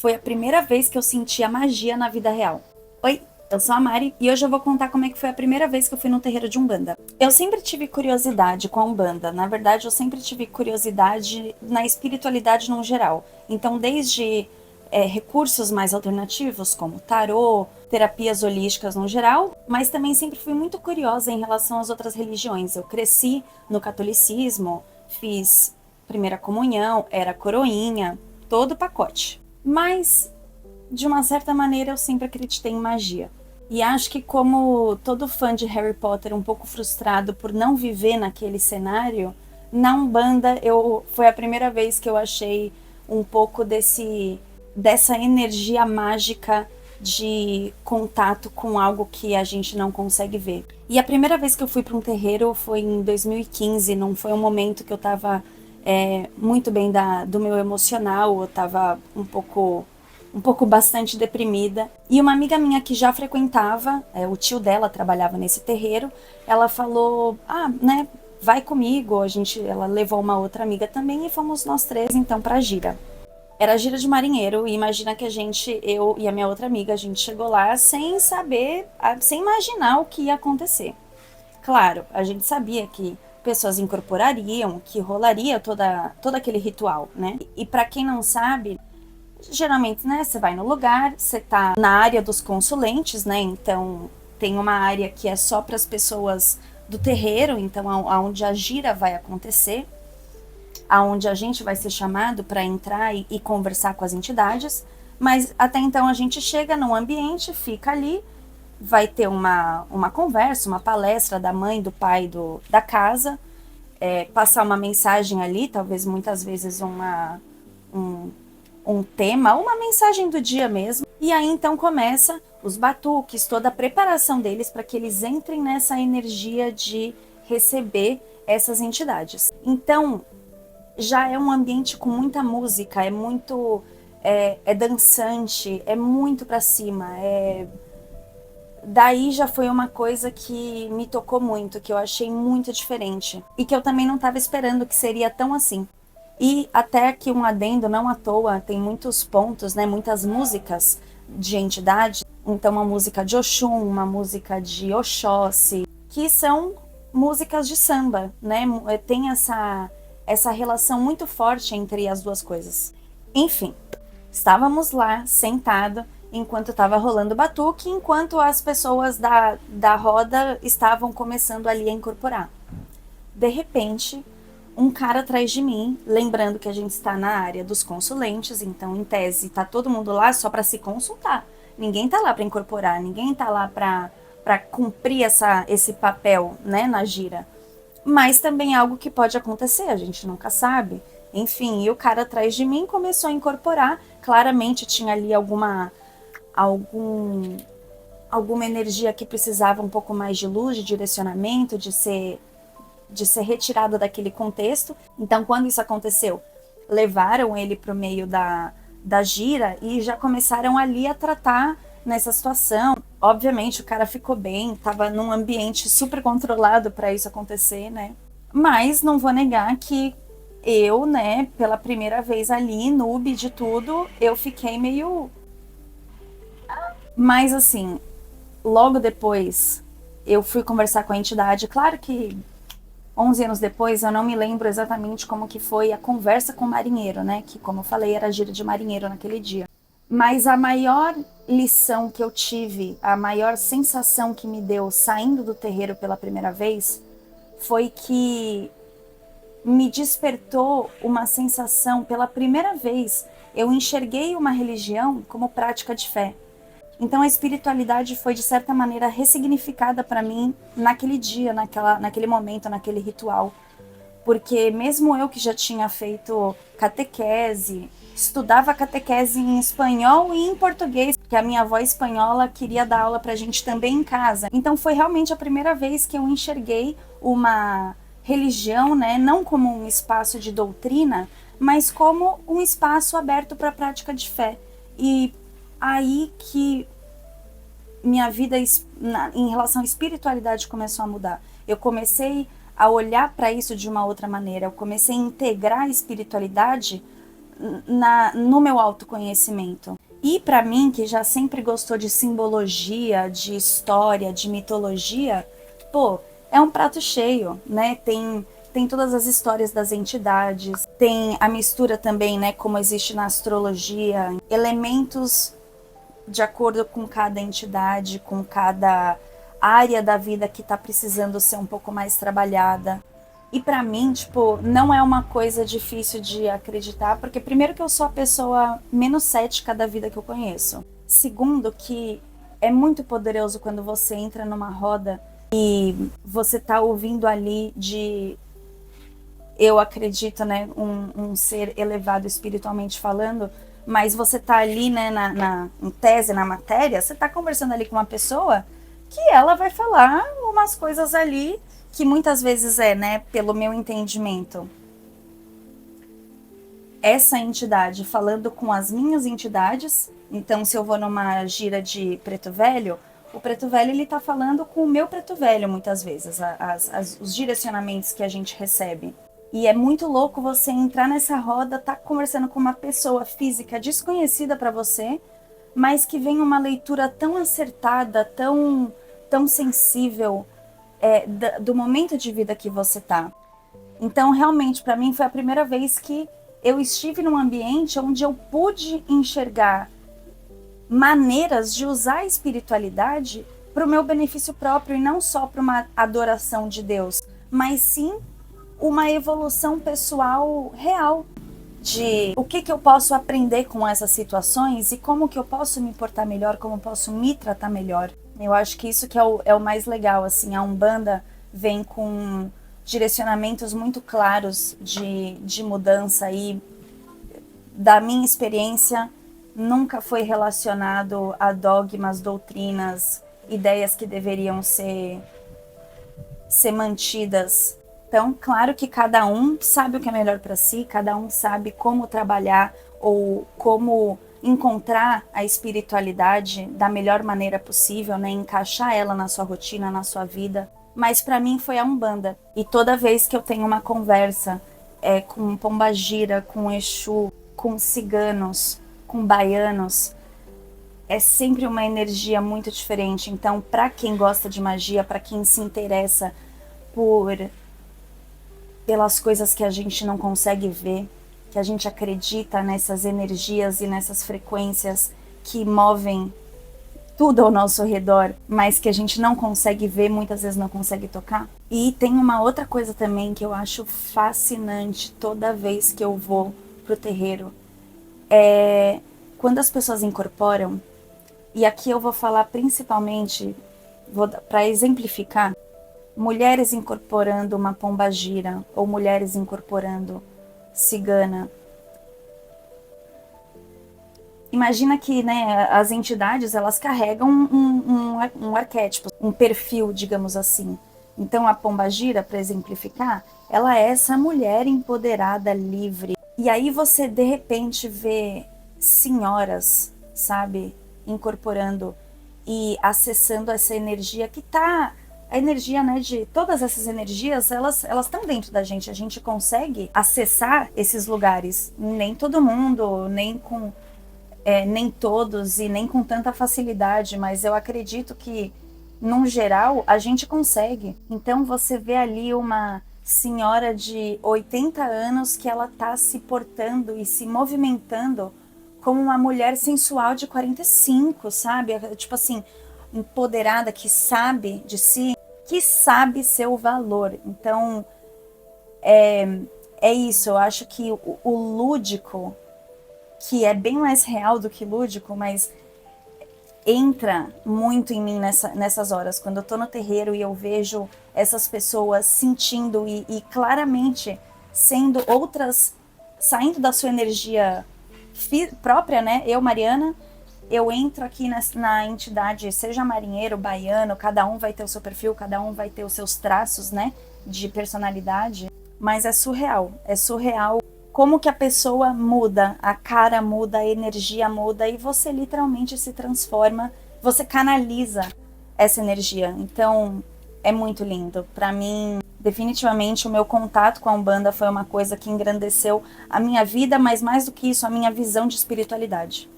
foi a primeira vez que eu senti a magia na vida real. Oi, eu sou a Mari e hoje eu vou contar como é que foi a primeira vez que eu fui num terreiro de Umbanda. Eu sempre tive curiosidade com a Umbanda, na verdade eu sempre tive curiosidade na espiritualidade no geral. Então desde recursos mais alternativos como tarô, terapias holísticas no geral, mas também sempre fui muito curiosa em relação às outras religiões. Eu cresci no catolicismo, fiz primeira comunhão, era coroinha, todo o pacote. Mas, de uma certa maneira, eu sempre acreditei em magia. E acho que como todo fã de Harry Potter, um pouco frustrado por não viver naquele cenário, na Umbanda foi a primeira vez que eu achei um pouco dessa energia mágica de contato com algo que a gente não consegue ver. E a primeira vez que eu fui para um terreiro foi em 2015, não foi um momento que eu estava muito bem do meu emocional, eu estava um pouco bastante deprimida. E uma amiga minha que já frequentava, o tio dela trabalhava nesse terreiro, ela falou, né, vai comigo. Ela levou uma outra amiga também e fomos nós três então pra gira. Era gira de marinheiro e imagina que eu e a minha outra amiga, a gente chegou lá sem saber, sem imaginar o que ia acontecer. Claro, a gente sabia que pessoas incorporariam, que rolaria todo aquele ritual, né? E para quem não sabe, geralmente, né, você vai no lugar, você tá na área dos consulentes, né? Então tem uma área que é só para as pessoas do terreiro, então aonde a gira vai acontecer, aonde a gente vai ser chamado para entrar e conversar com as entidades. Mas até então a gente chega num ambiente, fica ali, vai ter uma conversa, uma palestra da mãe, do pai da casa, passar uma mensagem ali, talvez muitas vezes um tema, uma mensagem do dia mesmo. E aí então começa os batuques, toda a preparação deles para que eles entrem nessa energia de receber essas entidades. Então já é um ambiente com muita música, é muito dançante, é muito para cima, daí já foi uma coisa que me tocou muito, que eu achei muito diferente e que eu também não estava esperando que seria tão assim. E até que um adendo, não à toa, tem muitos pontos, né, muitas músicas de entidade. Então uma música de Oxum, uma música de Oxóssi, que são músicas de samba, né? Tem essa relação muito forte entre as duas coisas. Enfim, estávamos lá sentado enquanto estava rolando o batuque, enquanto as pessoas da roda estavam começando ali a incorporar. De repente, um cara atrás de mim, lembrando que a gente está na área dos consulentes, então em tese tá todo mundo lá só para se consultar. Ninguém tá lá para incorporar, ninguém tá lá para cumprir esse papel, né, na gira. Mas também é algo que pode acontecer, a gente nunca sabe. Enfim, e o cara atrás de mim começou a incorporar, claramente tinha ali alguma energia que precisava um pouco mais de luz, de direcionamento, de ser retirada daquele contexto. Então, quando isso aconteceu, levaram ele para o meio da gira e já começaram ali a tratar nessa situação. Obviamente, o cara ficou bem, estava num ambiente super controlado para isso acontecer, né? Mas não vou negar que eu, né, pela primeira vez ali, noob de tudo, eu fiquei meio... Mas assim, logo depois eu fui conversar com a entidade. Claro que 11 anos depois eu não me lembro exatamente como que foi a conversa com o marinheiro, né? Que, como eu falei, era gira de marinheiro naquele dia. Mas a maior lição que eu tive, a maior sensação que me deu saindo do terreiro pela primeira vez, foi que me despertou uma sensação, pela primeira vez, eu enxerguei uma religião como prática de fé. Então a espiritualidade foi de certa maneira ressignificada para mim naquele dia, naquele momento, naquele ritual. Porque mesmo eu que já tinha feito catequese, estudava catequese em espanhol e em português, porque a minha avó espanhola queria dar aula pra gente também em casa. Então foi realmente a primeira vez que eu enxerguei uma religião, né, não como um espaço de doutrina, mas como um espaço aberto para a prática de fé. E aí que minha vida em relação à espiritualidade começou a mudar. Eu comecei a olhar para isso de uma outra maneira. Eu comecei a integrar a espiritualidade no meu autoconhecimento. E para mim, que já sempre gostou de simbologia, de história, de mitologia, pô, é um prato cheio, né? Tem todas as histórias das entidades, tem a mistura também, né, como existe na astrologia, elementos de acordo com cada entidade, com cada área da vida que tá precisando ser um pouco mais trabalhada. E pra mim, tipo, não é uma coisa difícil de acreditar, porque primeiro que eu sou a pessoa menos cética da vida que eu conheço. Segundo, que é muito poderoso quando você entra numa roda e você tá ouvindo ali de, eu acredito, né, um ser elevado espiritualmente falando, mas você tá ali, né, em tese, na matéria, você tá conversando ali com uma pessoa que ela vai falar umas coisas ali que muitas vezes é, né, pelo meu entendimento, essa entidade falando com as minhas entidades. Então, se eu vou numa gira de preto velho, o preto velho ele tá falando com o meu preto velho muitas vezes, os direcionamentos que a gente recebe. E é muito louco você entrar nessa roda, tá conversando com uma pessoa física desconhecida para você, mas que vem uma leitura tão acertada, tão sensível, do momento de vida que você tá. Então, realmente, para mim foi a primeira vez que eu estive num ambiente onde eu pude enxergar maneiras de usar a espiritualidade para o meu benefício próprio e não só para uma adoração de Deus, mas sim uma evolução pessoal real de o que eu posso aprender com essas situações e como que eu posso me portar melhor, como eu posso me tratar melhor. Eu acho que isso que é o mais legal, assim, a Umbanda vem com direcionamentos muito claros de mudança e da minha experiência nunca foi relacionado a dogmas, doutrinas, ideias que deveriam ser mantidas. Então, claro que cada um sabe o que é melhor para si, cada um sabe como trabalhar ou como encontrar a espiritualidade da melhor maneira possível, né? Encaixar ela na sua rotina, na sua vida. Mas para mim foi a Umbanda. E toda vez que eu tenho uma conversa com pombagira, com Exu, com ciganos, com baianos, é sempre uma energia muito diferente. Então, para quem gosta de magia, para quem se interessa pelas coisas que a gente não consegue ver, que a gente acredita nessas energias e nessas frequências que movem tudo ao nosso redor, mas que a gente não consegue ver, muitas vezes não consegue tocar. E tem uma outra coisa também que eu acho fascinante toda vez que eu vou pro terreiro, é quando as pessoas incorporam, e aqui eu vou falar principalmente, para exemplificar, mulheres incorporando uma pombagira ou mulheres incorporando cigana. Imagina que, né, as entidades elas carregam um arquétipo, um perfil, digamos assim. Então a pombagira, para exemplificar, ela é essa mulher empoderada, livre. E aí você de repente vê senhoras, sabe, incorporando e acessando essa energia que tá, a energia, né, de todas essas energias, elas estão dentro da gente. A gente consegue acessar esses lugares. Nem todo mundo, nem todos e nem com tanta facilidade, mas eu acredito que, num geral, a gente consegue. Então você vê ali uma senhora de 80 anos que ela tá se portando e se movimentando como uma mulher sensual de 45, sabe? Tipo assim, empoderada, que sabe de si, que sabe seu valor. Então, é isso. Eu acho que o lúdico, que é bem mais real do que lúdico, mas entra muito em mim nessas horas, quando eu tô no terreiro e eu vejo essas pessoas sentindo e claramente sendo outras, saindo da sua energia própria, né? Eu, Mariana, eu entro aqui na entidade, seja marinheiro, baiano, cada um vai ter o seu perfil, cada um vai ter os seus traços, né, de personalidade, mas é surreal como que a pessoa muda, a cara muda, a energia muda e você literalmente se transforma, você canaliza essa energia. Então, é muito lindo. Para mim, Definitivamente o meu contato com a Umbanda foi uma coisa que engrandeceu a minha vida, mas mais do que isso, a minha visão de espiritualidade.